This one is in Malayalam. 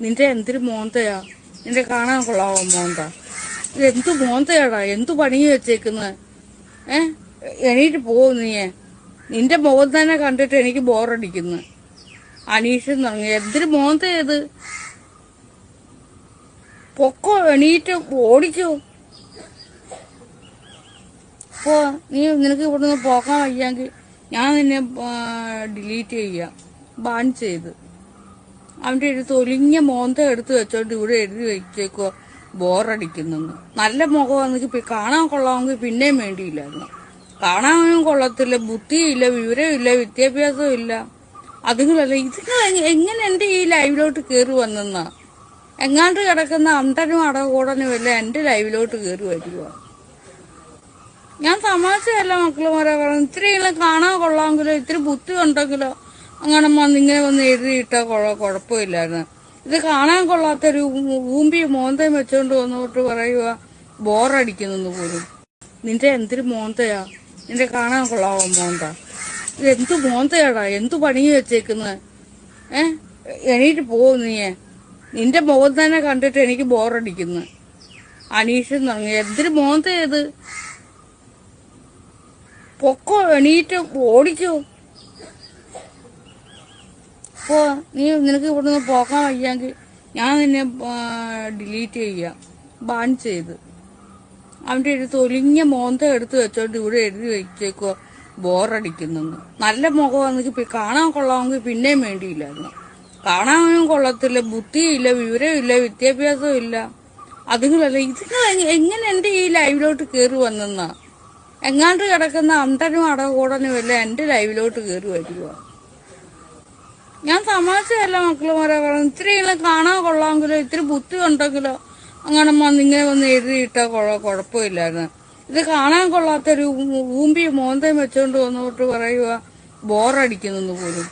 നിന്റെ എന്തൊരു മോന്തയാ, നിന്റെ കാണാൻ കൊള്ളാവോ മോന്ത? ഇത് എന്തു മോന്തയാടാ, എന്തു പണി വെച്ചേക്കുന്നത്? എണീറ്റ് പോവും നീയെ. നിന്റെ മുഖം തന്നെ കണ്ടിട്ട് എനിക്ക് ബോറടിക്കുന്നു. അനീഷൻ തുടങ്ങി എന്തൊരു മോന്തയത്? പൊക്കോ, എണീറ്റ് ഓടിക്കോ. പോ, നിനക്ക് ഇവിടുന്ന് പോകാൻ വയ്യെങ്കിൽ ഞാൻ നിന്നെ ഡിലീറ്റ് ചെയ്യാം, ബാൻ ചെയ്ത്. അവന്റെ ഒരു തൊലിഞ്ഞ മോന്ത എടുത്ത് വെച്ചോണ്ട് ഇവിടെ എഴുതി വെച്ചേക്കോ ബോറടിക്കുന്നെന്ന്. നല്ല മുഖമാണെങ്കിൽ കാണാൻ കൊള്ളാമെങ്കിൽ പിന്നെയും വേണ്ടിയില്ലായിരുന്നു. കാണാനും കൊള്ളത്തില്ല, ബുദ്ധിയില്ല, വിവരമില്ല, വിദ്യാഭ്യാസവും ഇല്ല. അതുങ്ങളല്ല ഇതുങ്ങൾ എങ്ങനെ എന്റെ ഈ ലൈവിലോട്ട് കയറി വന്നെന്നാ? എങ്ങാണ്ട് കിടക്കുന്ന അന്തനും അടകൂടനും എല്ലാം എന്റെ ലൈവിലോട്ട് കയറി വരിക. ഞാൻ തമാശയല്ല മക്കളുമാരെ പറഞ്ഞു. ഇത്രയെല്ലാം കാണാൻ കൊള്ളാമെങ്കിലോ ഇത്തിരി ബുദ്ധി ഉണ്ടെങ്കിലോ അങ്ങനെ ഇങ്ങനെ വന്ന് എഴുതിയിട്ടാ കുഴപ്പമില്ലായിരുന്നു. ഇത് കാണാൻ കൊള്ളാത്തൊരു ഊമ്പി മോന്തയും വെച്ചോണ്ട് വന്നോട്ട് പറയുക ബോറടിക്കുന്നെന്ന് പോലും. നിന്റെ എന്തൊരു മോന്തയാ, നിന്റെ കാണാൻ കൊള്ളാവോ മോന്ത? ഇത് എന്തു മോന്തയാടാ, എന്തു പണി വെച്ചേക്കുന്നത്? എണീറ്റ് പോവും നീയെ. നിന്റെ മുഖം തന്നെ കണ്ടിട്ട് എനിക്ക് ബോറടിക്കുന്നു. അനീഷൻ തുടങ്ങി എന്തൊരു മോന്തയത്? പൊക്കോ, എണീറ്റ് ഓടിക്കോ. പോ, നിനക്ക് ഇവിടുന്ന് പോകാൻ വയ്യെങ്കിൽ ഞാൻ നിന്നെ ഡിലീറ്റ് ചെയ്യാം, ബാൻ ചെയ്ത്. അവന്റെ ഒരു തൊലിഞ്ഞ മോന്ത എടുത്ത് വെച്ചോണ്ട് ഇവിടെ എഴുതി വെച്ചേക്കോ ബോറടിക്കുന്നെന്ന്. നല്ല മുഖമാണെങ്കിൽ കാണാൻ കൊള്ളാമെങ്കിൽ പിന്നെയും വേണ്ടിയില്ലായിരുന്നു. കാണാനും കൊള്ളത്തില്ല, ബുദ്ധിയില്ല, വിവരമില്ല, വിദ്യാഭ്യാസവും ഇല്ല. അതുങ്ങളല്ല ഇതുങ്ങൾ എങ്ങനെ എന്റെ ഈ ലൈവിലോട്ട് കയറി വന്നെന്നാ? എങ്ങാണ്ട് കിടക്കുന്ന അന്തനും അടകൂടനും എല്ലാം എന്റെ ലൈവിലോട്ട് കയറി വരിക. ഞാൻ തമാശയല്ല മക്കളുമാരെ പറഞ്ഞു. ഇത്രയെല്ലാം കാണാൻ കൊള്ളാമെങ്കിലോ ഇത്തിരി ബുദ്ധി ഉണ്ടെങ്കിലോ അങ്ങനെ ഇങ്ങനെ വന്ന് എഴുതിയിട്ടാ കുഴപ്പമില്ലായിരുന്നു. ഇത് കാണാൻ കൊള്ളാത്തൊരു ഊമ്പി മോന്തയും വെച്ചോണ്ട് വന്നോട്ട് പറയുക ബോറടിക്കുന്നെന്ന് പോലും.